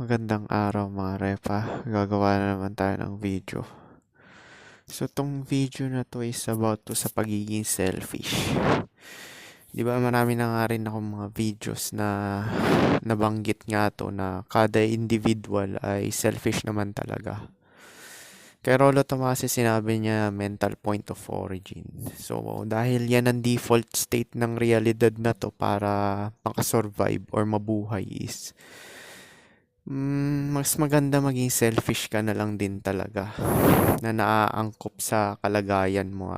Magandang araw mga repa. Gagawa na naman tayo ng video. So, tong video na to is about to sa pagiging selfish. Di ba marami na nga rin akong mga videos na nabanggit nga to na kada individual ay selfish naman talaga. Kay Rollo Tomassi sinabi niya mental point of origin. So, dahil yan ang default state ng realidad na to para makasurvive or mabuhay is mas maganda maging selfish ka na lang din talaga na naaangkop sa kalagayan mo.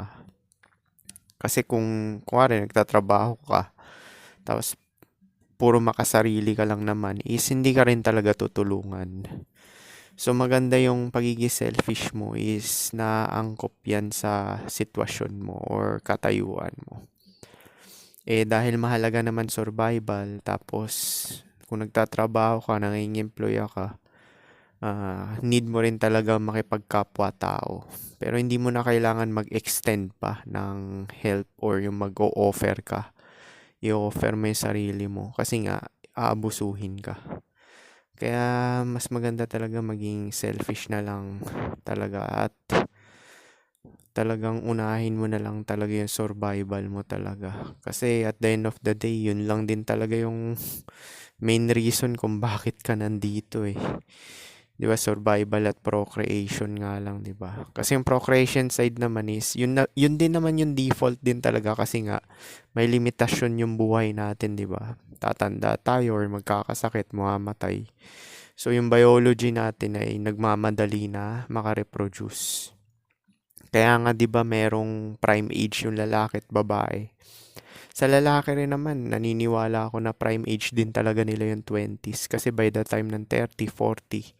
Kasi kung kuwari nagtatrabaho ka tapos puro makasarili ka lang naman is hindi ka rin talaga tutulungan. So maganda yung pagiging selfish mo is naangkop yan sa sitwasyon mo or katayuan mo. Dahil mahalaga naman survival tapos kung nagtatrabaho ka, nangingemploya ka, need mo rin talaga makipagkapwa-tao. Pero hindi mo na kailangan mag-extend pa ng help or yung mag-o-offer ka. I-offer mo yung sarili mo kasi nga aabusuhin ka. Kaya mas maganda talaga maging selfish na lang talaga at talagang unahin mo na lang talaga yung survival mo talaga. Kasi at the end of the day, yun lang din talaga yung main reason kung bakit ka nandito eh. 'Di ba? Survival at procreation nga lang, 'di ba? Kasi yung procreation side naman is yun din naman yung default din talaga kasi nga may limitasyon yung buhay natin, 'di ba? Tatanda tayo or magkakasakit, mamamatay. So yung biology natin ay nagmamadali na makareproduce. Kaya nga 'di ba merong prime age yung lalaki at babae. Sa lalaki rin naman, naniniwala ako na prime age din talaga nila yung 20s kasi by the time ng 30, 40,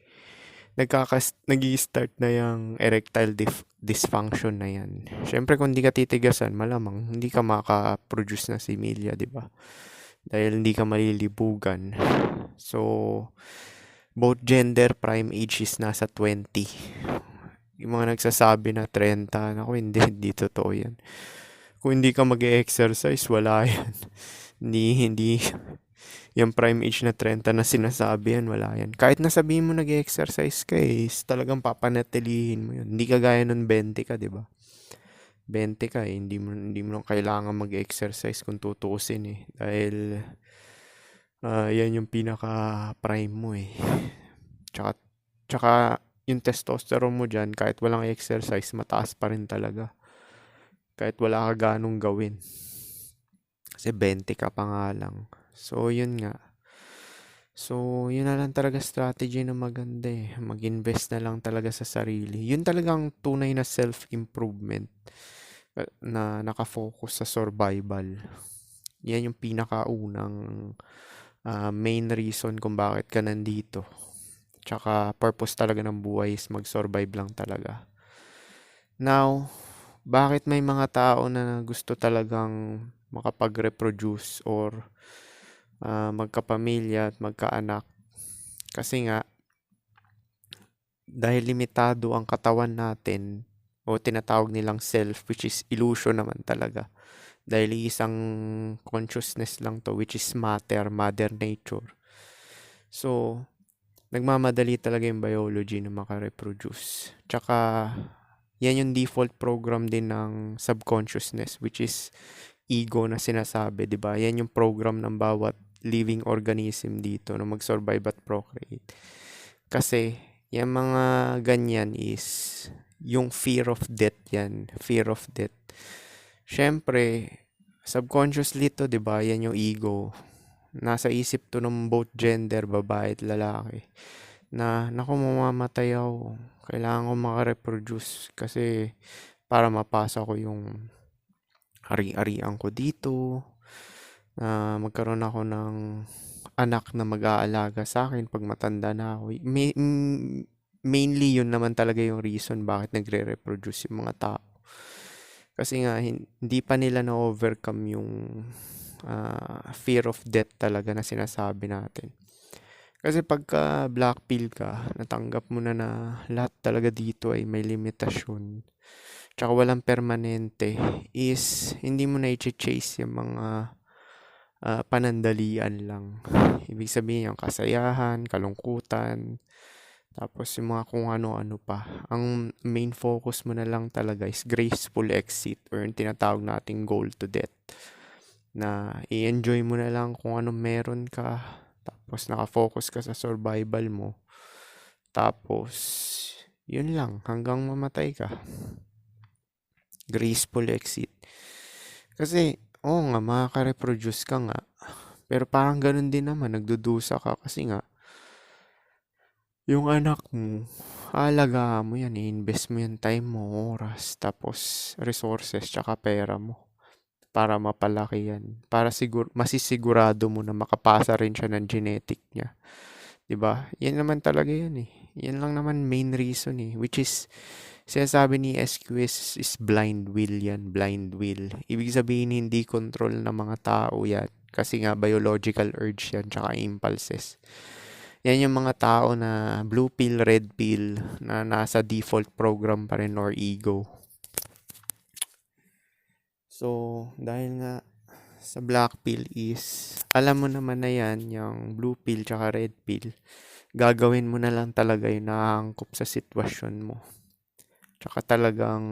nag-i-start na yung erectile dysfunction na yan. Siyempre kung hindi ka titigasan, malamang hindi ka maka-produce na similya, di ba? Dahil hindi ka malilibugan. So, both gender prime age is nasa 20. Yung mga nagsasabi na 30, ako hindi totoo yan. Kung hindi ka mag-exercise, wala yan. hindi, yung prime age na 30 na sinasabi yan, wala yan. Kahit nasabihin mo nag-exercise ka talagang papanatilihin mo yun. Hindi ka gaya nun 20 ka, di ba? 20 ka hindi mo lang kailangan mag-exercise kung tutuusin Dahil, yan yung pinaka-prime mo Tsaka, yung testosterone mo dyan, kahit walang exercise, mataas pa rin talaga. Kahit wala ka ganong gawin. Kasi 20 ka pa nga lang. So, yun nga. So, yun na lang talaga strategy na maganda Mag-invest na lang talaga sa sarili. Yun talagang tunay na self-improvement na nakafocus sa survival. Yan yung pinakaunang main reason kung bakit ka nandito. Tsaka purpose talaga ng buhay is mag-survive lang talaga. Now, bakit may mga tao na gusto talagang makapag-reproduce or magkapamilya at magkaanak? Kasi nga, dahil limitado ang katawan natin o tinatawag nilang self, which is illusion naman talaga. Dahil isang consciousness lang to, which is matter, mother nature. So, nagmamadali talaga yung biology na makareproduce. Tsaka, yan yung default program din ng subconsciousness, which is ego na sinasabi, di ba? Yan yung program ng bawat living organism dito na mag-survive at procreate. Kasi, yung mga ganyan is yung fear of death yan. Fear of death. Siyempre, subconsciously to, di ba? Yan yung ego. Nasa isip to ng both gender, babae at lalaki. Na, naku, mamamatay ako. Kailangan ko makareproduce kasi para mapasa ko yung ari-arian ko dito. Na magkaroon ako ng anak na mag-aalaga sa akin pag matanda na ako. Mainly yun naman talaga yung reason bakit nagre-reproduce yung mga tao. Kasi nga, hindi pa nila na-overcome yung fear of death talaga na sinasabi natin. Kasi pagka black pill ka, natanggap mo na lahat talaga dito ay may limitasyon. Tsaka walang permanente is hindi mo na i-chase yung mga panandalian lang. Ibig sabihin yung kasayahan, kalungkutan, tapos yung mga kung ano-ano pa. Ang main focus mo na lang talaga is graceful exit or yung tinatawag nating goal to death. Na i-enjoy mo na lang kung ano meron ka. Tapos nakafocus ka sa survival mo. Tapos, yun lang, hanggang mamatay ka. Graceful exit. Kasi, oo nga, makaka-reproduce ka nga. Pero parang ganun din naman, nagdudusa ka kasi nga, yung anak mo, aalagaan mo yan, i-invest mo yung time mo, oras, tapos resources, tsaka pera mo para mapalaki yan. Para masisigurado mo na makapasa rin siya ng genetic niya. 'Di ba? Yan naman talaga yan eh. Yan lang naman main reason eh. Which is, sinasabi ni SQS is blind will yan. Blind will. Ibig sabihin hindi control ng mga tao yan. Kasi nga biological urge yan. Tsaka impulses. Yan yung mga tao na blue pill, red pill na nasa default program pa rin or ego. So, dahil nga sa black pill is, alam mo naman na yan, yung blue pill tsaka red pill, gagawin mo na lang talaga yung nakangkop sa sitwasyon mo. Tsaka talagang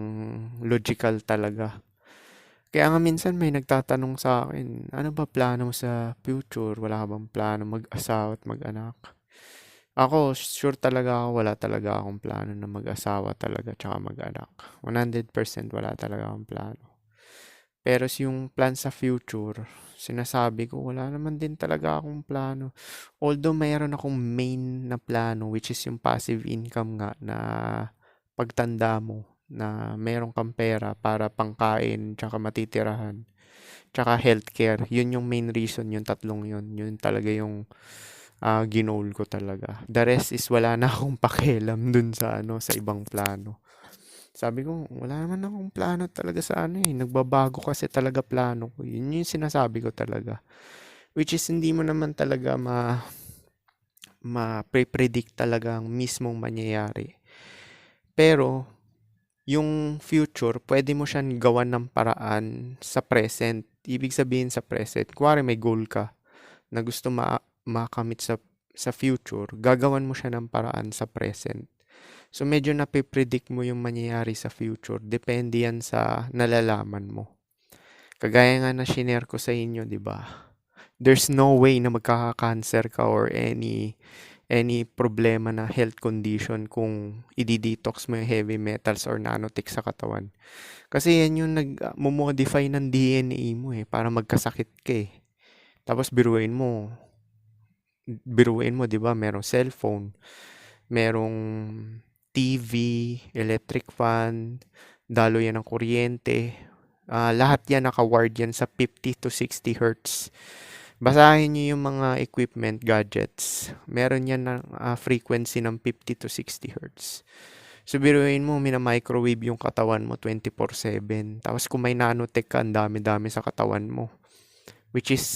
logical talaga. Kaya nga minsan may nagtatanong sa akin, ano ba plano mo sa future? Wala ka bang plano mag-asawa at mag-anak? Ako, sure talaga ako, wala talaga akong plano na mag-asawa talaga tsaka mag-anak. 100% wala talaga akong plano. Pero yung plan sa future, sinasabi ko, wala naman din talaga akong plano. Although mayroon akong main na plano, which is yung passive income nga na pagtanda mo, na meron kang pera para pangkain, tsaka matitirahan, tsaka healthcare. Yun yung main reason, yung tatlong yun. Yun talaga yung ginol ko talaga. The rest is wala na akong pakialam dun sa sa ibang plano. Sabi ko, wala naman akong plano talaga sa nagbabago kasi talaga plano ko. Yun yung sinasabi ko talaga. Which is hindi mo naman talaga ma-predict talaga ang mismong mangyayari. Pero, yung future, pwede mo siyang gawan ng paraan sa present. Ibig sabihin sa present, kuwari may goal ka na gusto makamit sa future, gagawan mo siya ng paraan sa present. So, medyo napipredict mo yung mangyayari sa future. Depende yan sa nalalaman mo. Kagaya nga na shinare ko sa inyo, di ba? There's no way na magkaka-cancer ka or any problema na health condition kung i-detox mo yung heavy metals or nanotech sa katawan. Kasi yan yung nag-modify ng DNA mo para magkasakit ka eh. Tapos biruin mo, di ba? Merong cellphone, merong TV, electric fan, dalo yan ng kuryente. Lahat yan naka-wired yan sa 50 to 60 hertz. Basahin nyo yung mga equipment, gadgets. Meron yan ng frequency ng 50 to 60 hertz. So, biruin mo, mina-microwave yung katawan mo 24/7. Tapos, kung may nanotech ka, ang dami-dami sa katawan mo. Which is,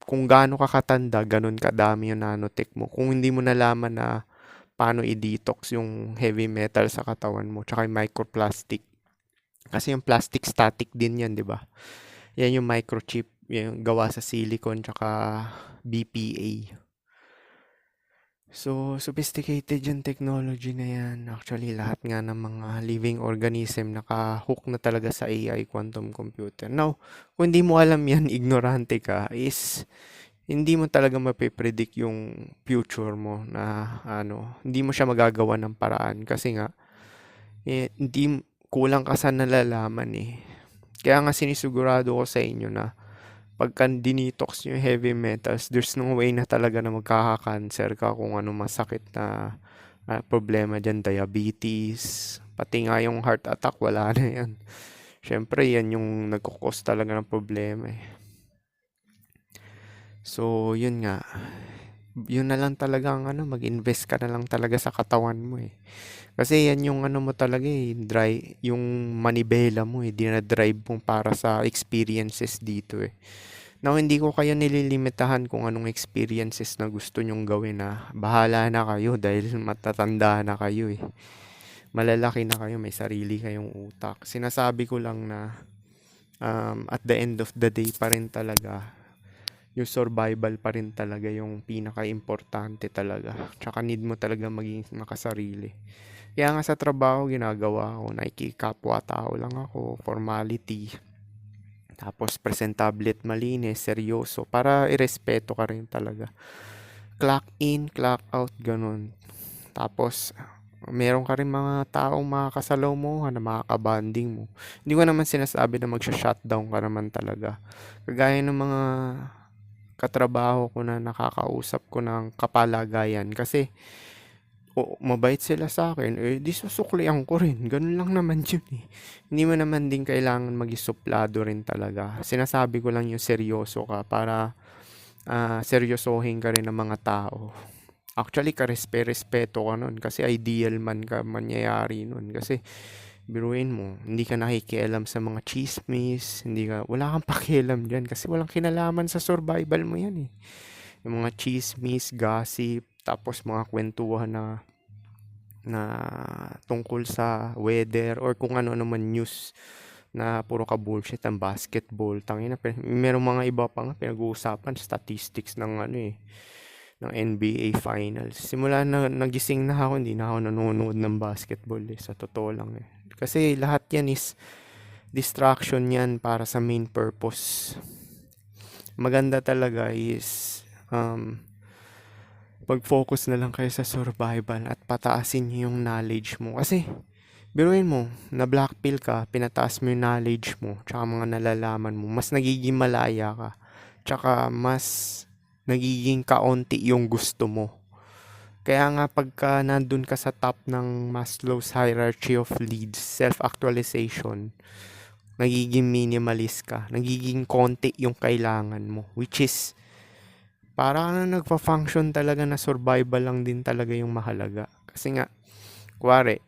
kung gaano ka katanda, ganun kadami yung nanotech mo. Kung hindi mo nalaman na paano i-detox yung heavy metal sa katawan mo, tsaka yung microplastic. Kasi yung plastic static din yan, di ba? Yan yung microchip, yung gawa sa silicone tsaka BPA. So, sophisticated yung technology na yan. Actually, lahat nga ng mga living organism naka-hook na talaga sa AI, quantum computer. Now, kung hindi mo alam yan, ignorante ka, is hindi mo talaga mapipredict yung future mo na hindi mo siya magagawa ng paraan kasi nga hindi kulang ka sa nalalaman eh. Kaya nga sinisigurado ko sa inyo na pagka dinetox yung heavy metals, there's no way na talaga na magkaka-cancer ka kung ano masakit na problema dyan, diabetes, pati nga yung heart attack, wala na yan. Syempre, yan yung nagkukos talaga ng problema eh. So, yun nga. Yun na lang talaga ang mag-invest ka na lang talaga sa katawan mo eh. Kasi yan yung mo talaga eh, yung manibela mo eh, dinadrive mo para sa experiences dito eh. Now, hindi ko kayo nililimitahan kung anong experiences na gusto nyong gawin na bahala na kayo dahil matatanda na kayo eh. Malalaki na kayo, may sarili kayong utak. Sinasabi ko lang na at the end of the day pa rin talaga, yung survival pa rin talaga yung pinaka-importante talaga. Tsaka need mo talaga maging makasarili. Kaya nga sa trabaho ginagawa ko, nakikikapwa-tao lang ako, formality. Tapos presentable at malinis, seryoso, para irespeto ka rin talaga. Clock in, clock out, ganun. Tapos, meron ka rin mga taong makakasalaw mo, na makakabanding mo. Hindi ko naman sinasabi na magsha-shutdown ka naman talaga. Kagaya ng mga katrabaho ko na nakakausap ko ng kapalagayan. Kasi, mabait sila sa akin, di susuklian ko rin. Ganun lang naman yun eh. Hindi mo naman din kailangan maging suplado rin talaga. Sinasabi ko lang yung seryoso ka para seryosohin ka rin ng mga tao. Actually, karespeto ka nun kasi ideal man ka mangyayari nun. Kasi, biruin mo, hindi ka nakikialam sa mga chismis, wala kang pakialam dyan kasi walang kinalaman sa survival mo yan eh. Yung mga chismis, gossip, tapos mga kwentuhan na tungkol sa weather or kung ano naman news na puro ka bullshit ang basketball. Tangina, merong mga iba pa nga pinag-uusapan statistics ng ng NBA Finals. Simula na nagising na ako, hindi na ako nanonood ng basketball sa totoo lang eh. Kasi lahat yan is distraction yan para sa main purpose. Maganda talaga is mag-focus na lang kayo sa survival at pataasin nyo yung knowledge mo. Kasi, biruin mo, na black pill ka, pinataas mo yung knowledge mo, tsaka mga nalalaman mo, mas nagiging malaya ka. Tsaka mas nagiging kaunti yung gusto mo. Kaya nga pagka nandun ka sa top ng Maslow's hierarchy of needs, self-actualization, nagiging minimalist ka, nagiging konti yung kailangan mo, which is para na nagpa-function talaga na survival lang din talaga yung mahalaga. Kasi nga, kuwari,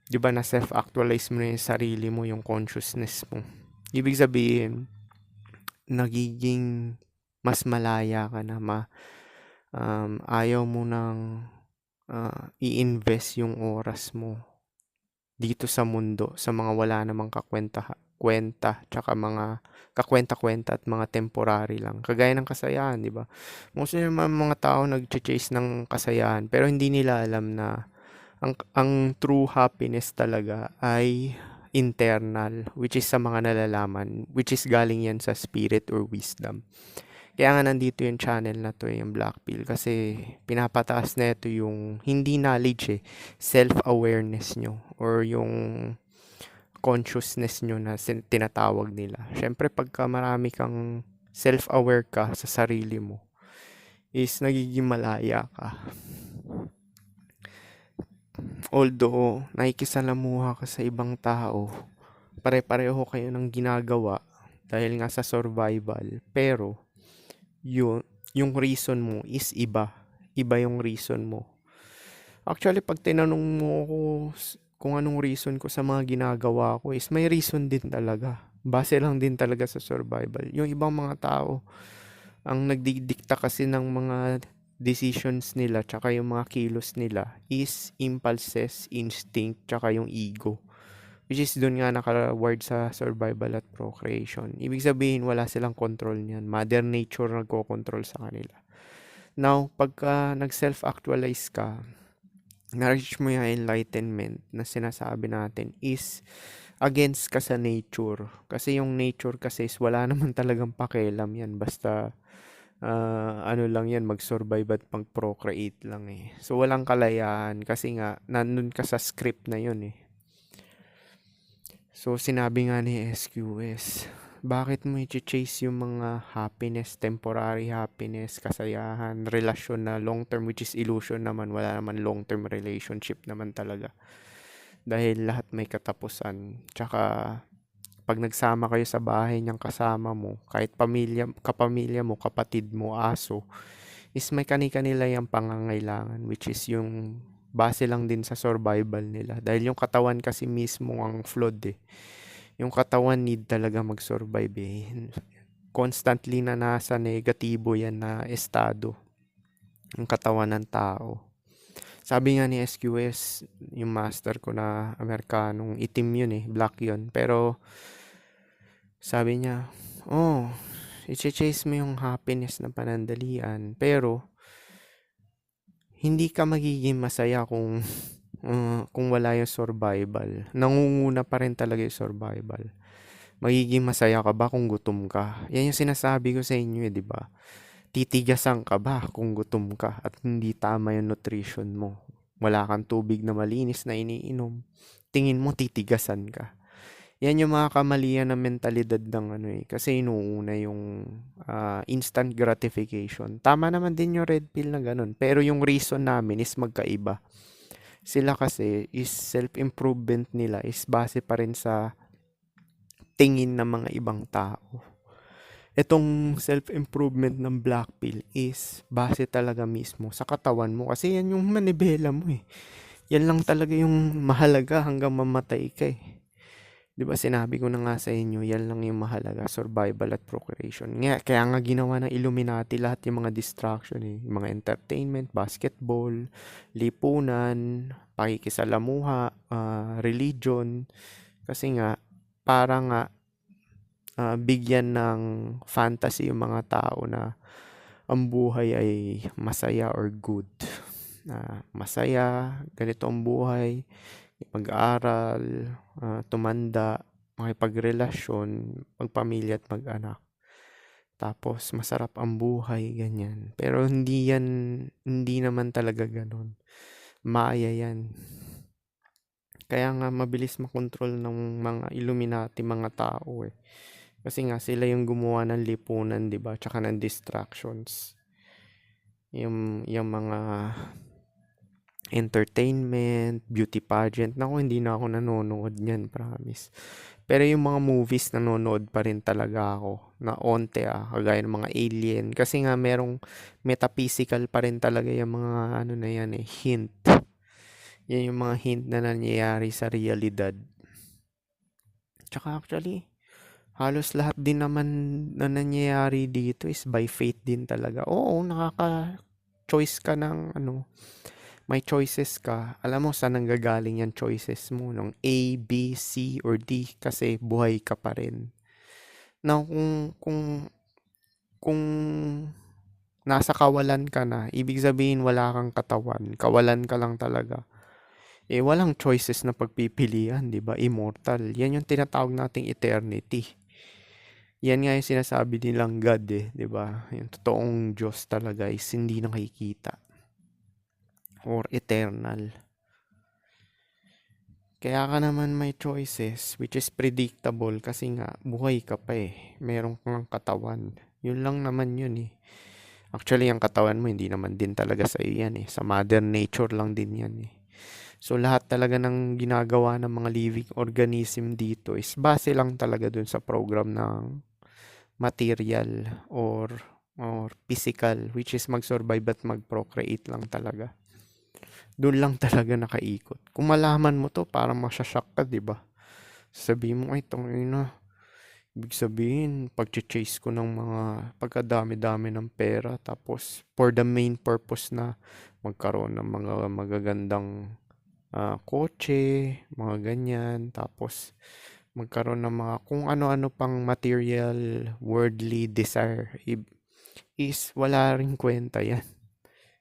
di ba na self-actualize mo na yung sarili mo, yung consciousness mo. Ibig sabihin, nagiging mas malaya ka na, ayaw mo nang i-invest yung oras mo dito sa mundo, sa mga wala namang kwenta, tsaka mga kakwenta-kwenta at mga temporary lang. Kagaya ng kasayahan, di ba? Mostly naman mga tao nag-chase ng kasayahan, pero hindi nila alam na ang true happiness talaga ay internal, which is sa mga nalalaman, which is galing yan sa spirit or wisdom. Kaya nga nandito yung channel na to, yung Black Pill, kasi pinapataas na ito yung hindi knowledge self-awareness nyo or yung consciousness nyo na tinatawag nila. Syempre pagka marami kang self-aware ka sa sarili mo, is nagiging malaya ka. Although, nakikisalamuha ka sa ibang tao, pare-pareho kayo ng ginagawa dahil nga sa survival. Pero, yung reason mo is iba. Iba yung reason mo. Actually, pag tinanong mo ako kung anong reason ko sa mga ginagawa ko is may reason din talaga. Base lang din talaga sa survival. Yung ibang mga tao, ang nagdidikta kasi ng mga decisions nila tsaka yung mga kilos nila is impulses, instinct, tsaka yung ego. Which is dun nga naka-word sa survival at procreation. Ibig sabihin wala silang control niyan. Mother Nature nagko-control sa kanila. Now, pagka nag-self-actualize ka, na-reach mo yung enlightenment na sinasabi natin is against ka sa nature. Kasi yung nature kasi is wala naman talagang pakialam yan. Basta ano lang yan, mag-survive at mag-procreate lang eh. So, walang kalayaan kasi nga, nandun ka sa script na yun eh. So, sinabi nga ni SQS, bakit mo i-chase yung mga happiness, temporary happiness, kasayahan, relasyon na long-term, which is illusion naman, wala naman long-term relationship naman talaga. Dahil lahat may katapusan. Tsaka, pag nagsama kayo sa bahay niyang kasama mo, kahit kapamilya mo, kapatid mo, aso, is may kani-kanila yung pangangailangan, which is yung base lang din sa survival nila. Dahil yung katawan kasi mismo ang flawed eh. Yung katawan need talaga mag-survive eh. Constantly na nasa negatibo yan na estado. Yung katawan ng tao. Sabi nga ni SQS, yung master ko na Amerikanong itim yun eh, black yun. Pero sabi niya, i-chase mo yung happiness na panandalian, pero hindi ka magiging masaya kung wala yung survival. Nangunguna pa rin talaga yung survival. Magiging masaya ka ba kung gutom ka? Yan yung sinasabi ko sa inyo, 'di ba? Titigasan ka ba kung gutom ka at hindi tama yung nutrition mo? Wala kang tubig na malinis na iniinom. Tingin mo titigasan ka. Yan yung mga kamalian ng mentalidad ng ano eh. Kasi inuuna yung instant gratification. Tama naman din yung red pill na ganun. Pero yung reason namin is magkaiba. Sila kasi is self-improvement nila is base pa rin sa tingin ng mga ibang tao. Itong self-improvement ng black pill is base talaga mismo sa katawan mo. Kasi yan yung manibela mo eh. Yan lang talaga yung mahalaga hanggang mamatay ka eh. 'Di ba sinabi ko na nga sa inyo, yan lang yung mahalaga, survival at procreation. Kaya nga ginawa ng Illuminati lahat yung mga distraction eh. Yung mga entertainment, basketball, lipunan, pakikisalamuha, religion. Kasi nga, para nga bigyan ng fantasy yung mga tao na ang buhay ay masaya or good. Masaya, ganito ang buhay, mag-aaral, tumanda, makipagrelasyon, magpamilya at mag-anak. Tapos masarap ang buhay, ganyan. Pero hindi naman talaga ganun. Maya yan. Kaya nga mabilis makontrol ng mga Illuminati mga tao eh. Kasi nga sila yung gumawa ng lipunan, 'di ba? Tsaka ng distractions. Yung mga entertainment, beauty pageant. Naku, hindi na ako nanonood niyan, promise. Pero yung mga movies nanonood pa rin talaga ako na onte kagaya ng mga Alien. Kasi nga merong metaphysical pa rin talaga yung mga ano na yan eh, hint. Yan yung mga hint na nangyayari sa realidad. Tsaka actually, halos lahat din naman na nangyayari dito is by faith din talaga. Oo, nakaka-choice ka ng ano, may choices ka. Alam mo saan nanggagaling yan choices mo? Nung A, B, C, or D kasi buhay ka pa rin. Now, kung nasa kawalan ka na, ibig sabihin wala kang katawan, kawalan ka lang talaga. Walang choices na pagpipilian, 'di ba? Immortal. Yan yung tinatawag nating eternity. Yan nga yung sinasabi nilang God 'di ba? Yung totoong Diyos talaga is hindi nakikita or eternal. Kaya ka naman may choices which is predictable kasi nga buhay ka pa eh. Meron kang katawan. Yun lang naman yun eh. Actually, ang katawan mo hindi naman din talaga sa iyo yan eh. Sa mother nature lang din yan eh. So, lahat talaga ng ginagawa ng mga living organism dito is base lang talaga dun sa program ng material or physical, which is mag-survive at mag-procreate lang talaga. Doon lang talaga nakaikot. Kung malaman mo to, parang masyashock ka, di ba? Sabihin mo, ay, tangina. Ibig sabihin, pag-chase ko ng mga pagkadami-dami ng pera, tapos for the main purpose na magkaroon ng mga magagandang kotse, mga ganyan, tapos magkaroon ng mga kung ano-ano pang material, worldly desire, is wala ring kwenta yan.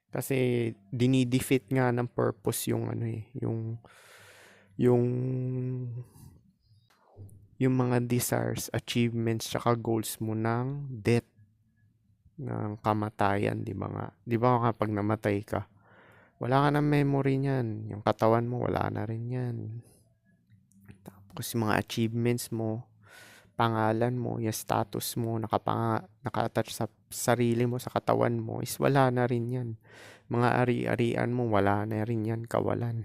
Kasi dinidefeat nga ng purpose yung ano eh, yung mga desires, achievements, tsaka goals mo ng death, ng kamatayan, di ba nga? Di ba kapag namatay ka, wala ka ng memory niyan. Yung katawan mo, wala na rin yan. Tapos yung mga achievements mo, pangalan mo, yung status mo, naka-attach sa sarili mo, sa katawan mo, is wala na rin yan. Mga ari-arian mo, wala na rin yan, kawalan.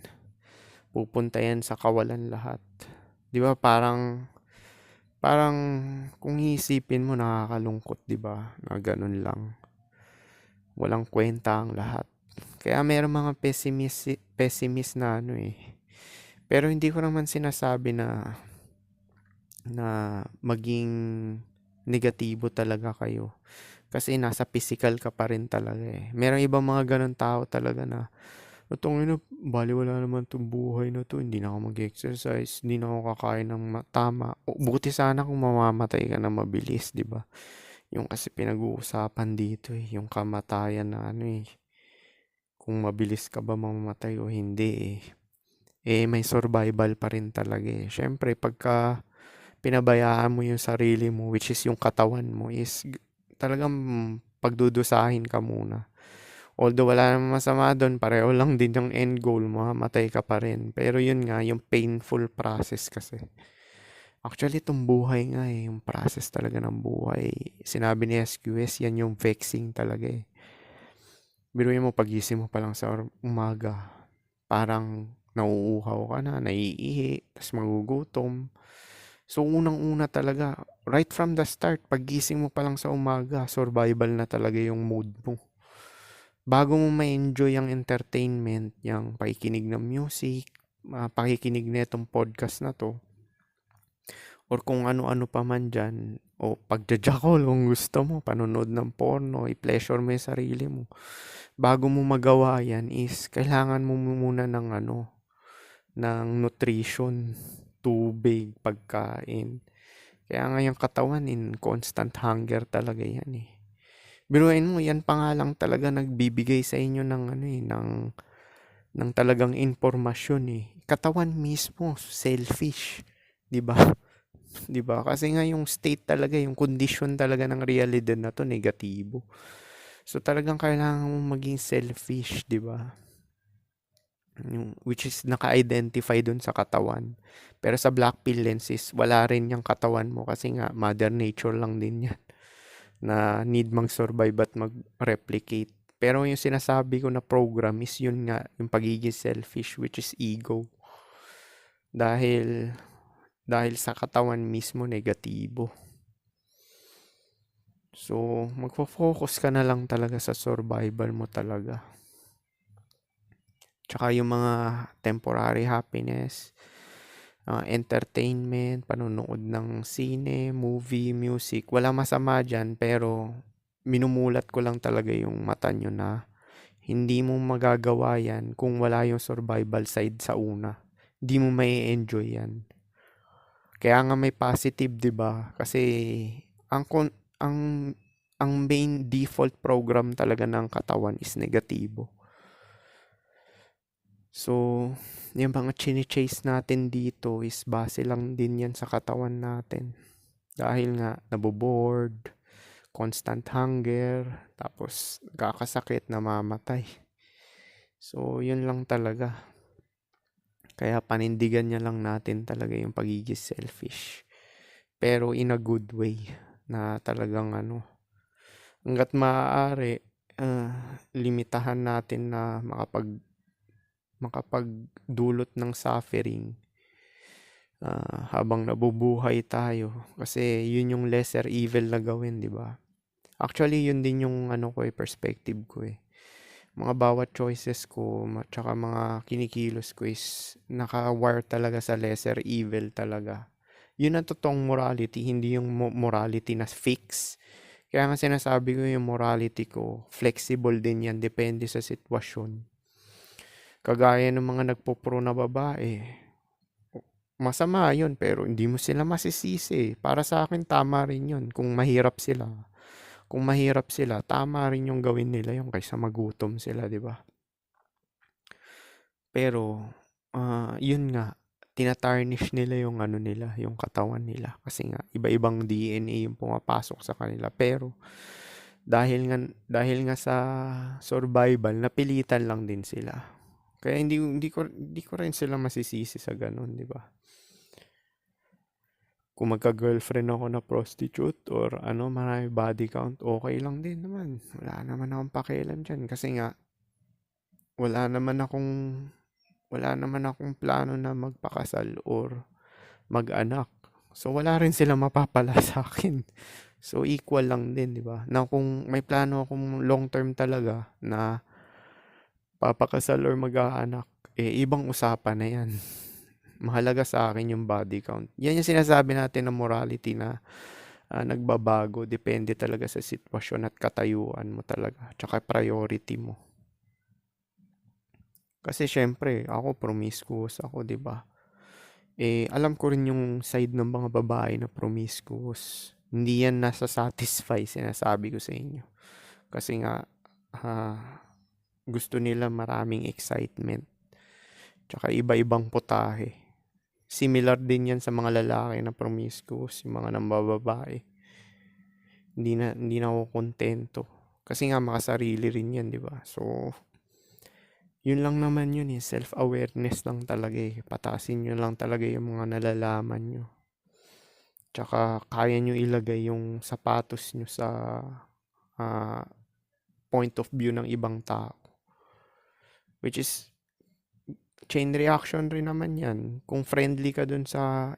Pupunta yan sa kawalan lahat. Di ba parang kung iisipin mo nakakalungkot, di ba? Na ganun lang. Walang kwenta ang lahat. Kaya mayroong mga pessimist na ano eh. Pero hindi ko naman sinasabi na maging negatibo talaga kayo. Kasi nasa physical ka pa rin talaga eh. Merong ibang mga ganun tao talaga na itong baliwala naman itong buhay na to, hindi na ako mag-exercise, hindi na ako kakain ng tama. Buti sana kung mamamatay ka na mabilis, di ba? Yung kasi pinag-uusapan dito yung kamatayan na kung mabilis ka ba mamamatay o hindi may survival pa rin talaga Siyempre, pagka pinabayaan mo yung sarili mo, which is yung katawan mo, talagang pagdudusahin ka muna. Although wala namang masama doon, pareho lang din yung end goal mo, matay ka pa rin. Pero yun nga, yung painful process kasi. Actually, itong buhay nga yung process talaga ng buhay. Sinabi ni SQS, yan yung vexing talaga Biruin mo, pagising mo pa lang sa umaga, parang nauuhaw ka na, naiihi, tas magugutom. So, unang-una talaga, right from the start, pagising mo pa lang sa umaga, survival na talaga yung mood mo. Bago mo ma-enjoy ang entertainment, yung pakikinig ng music, pakikinig na itong podcast na to, or kung ano-ano pa man dyan, o pagjajakol kung gusto mo, panonood ng porno, i-pleasure mo yung sarili mo. Bago mo magawa yan kailangan mo muna ng nutrition, tubig, pagkain. Kaya nga yung katawan in constant hunger talaga yan Biruin mo, yan pa nga lang talaga nagbibigay sa inyo ng talagang impormasyon Katawan mismo, selfish. 'Di ba? 'Di ba? Kasi nga yung state talaga, yung condition talaga ng realidad na to negatibo. So talagang kailangan mo maging selfish, 'di ba? Which is naka-identify dun sa katawan. Pero sa black pill lenses, wala rin yung katawan mo kasi nga mother nature lang din yan na need mag-survive at mag-replicate. Pero yung sinasabi ko na program is yun nga, yung pagiging selfish, which is ego. Dahil sa katawan mismo negatibo. So, magfo-focus ka na lang talaga sa survival mo talaga. Tsaka yung mga temporary happiness, entertainment, panonood ng sine, movie, music. Wala masama dyan, pero minumulat ko lang talaga yung mata nyo na hindi mo magagawa yan kung wala yung survival side sa una. Hindi mo may enjoy yan. Kaya nga may positive, 'di ba? Kasi ang ang ang main default program talaga ng katawan is negatibo. So, yung mga chine-chase natin dito is base lang din yan sa katawan natin. Dahil nga, nabobored, constant hunger, tapos kakasakit, namamatay. So, yun lang talaga. Kaya panindigan niya lang natin talaga yung pagiging selfish. Pero in a good way na talagang hanggat maaari, limitahan natin na makapagdulot ng suffering habang nabubuhay tayo. Kasi yun yung lesser evil na gawin, di ba? Actually, yun din yung perspective ko Mga bawat choices ko, tsaka mga kinikilos ko is naka-wire talaga sa lesser evil talaga. Yun ang totoong morality, hindi yung morality na fix. Kaya nga sinasabi ko yung morality ko, flexible din yan, depende sa sitwasyon. Kagaya ng mga nagpo-pro na babae, masama yun, pero hindi mo sila masisisi. Para sa akin, tama rin yun kung mahirap sila. Kung mahirap sila, tama rin yung gawin nila yung kaysa magutom sila, di ba? Pero, yun nga, tina-tarnish nila yung nila, yung katawan nila. Kasi nga, iba-ibang DNA yung pumapasok sa kanila. Pero, dahil nga sa survival, napilitan lang din sila. Kaya hindi ko rin sila masisisi sa ganun, di ba? Kung magka-girlfriend ako na prostitute or marami body count, okay lang din naman. Wala naman akong pakialam dyan. Kasi nga, wala naman akong plano na magpakasal or mag-anak. So, wala rin sila mapapala sa akin. So, equal lang din, di ba? Na kung may plano akong long term talaga na papakasal or mag-aanak, ibang usapan na yan. Mahalaga sa akin yung body count. Yan yung sinasabi natin ng morality na nagbabago. Depende talaga sa sitwasyon at katayuan mo talaga. Tsaka priority mo. Kasi syempre, ako promiscuous ako, 'di ba? Alam ko rin yung side ng mga babae na promiscuous. Hindi yan nasa-satisfy, sinasabi ko sa inyo. Kasi nga, gusto nila maraming excitement. Tsaka iba-ibang putahe. Similar din yan sa mga lalaki na promiscuous, yung mga nambababae. Hindi na ako kontento. Kasi nga makasarili rin yan, di ba? So, yun lang naman yun eh. Self-awareness lang talaga eh. Patasin nyo lang talaga yung mga nalalaman nyo. Tsaka kaya nyo ilagay yung sapatos nyo sa ah, point of view ng ibang tao. Which is, chain reaction rin naman yan. Kung friendly ka dun sa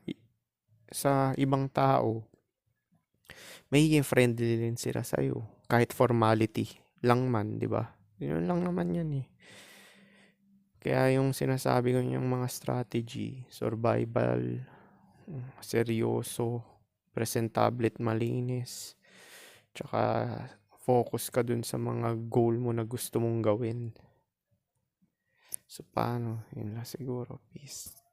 ibang tao, magiging friendly din sila sa'yo. Kahit formality lang man, di ba? Yun lang naman yan eh. Kaya yung sinasabi ko yung mga strategy, survival, seryoso, presentable at malinis, tsaka focus ka dun sa mga goal mo na gusto mong gawin. So, paano? Yun lang siguro. Peace.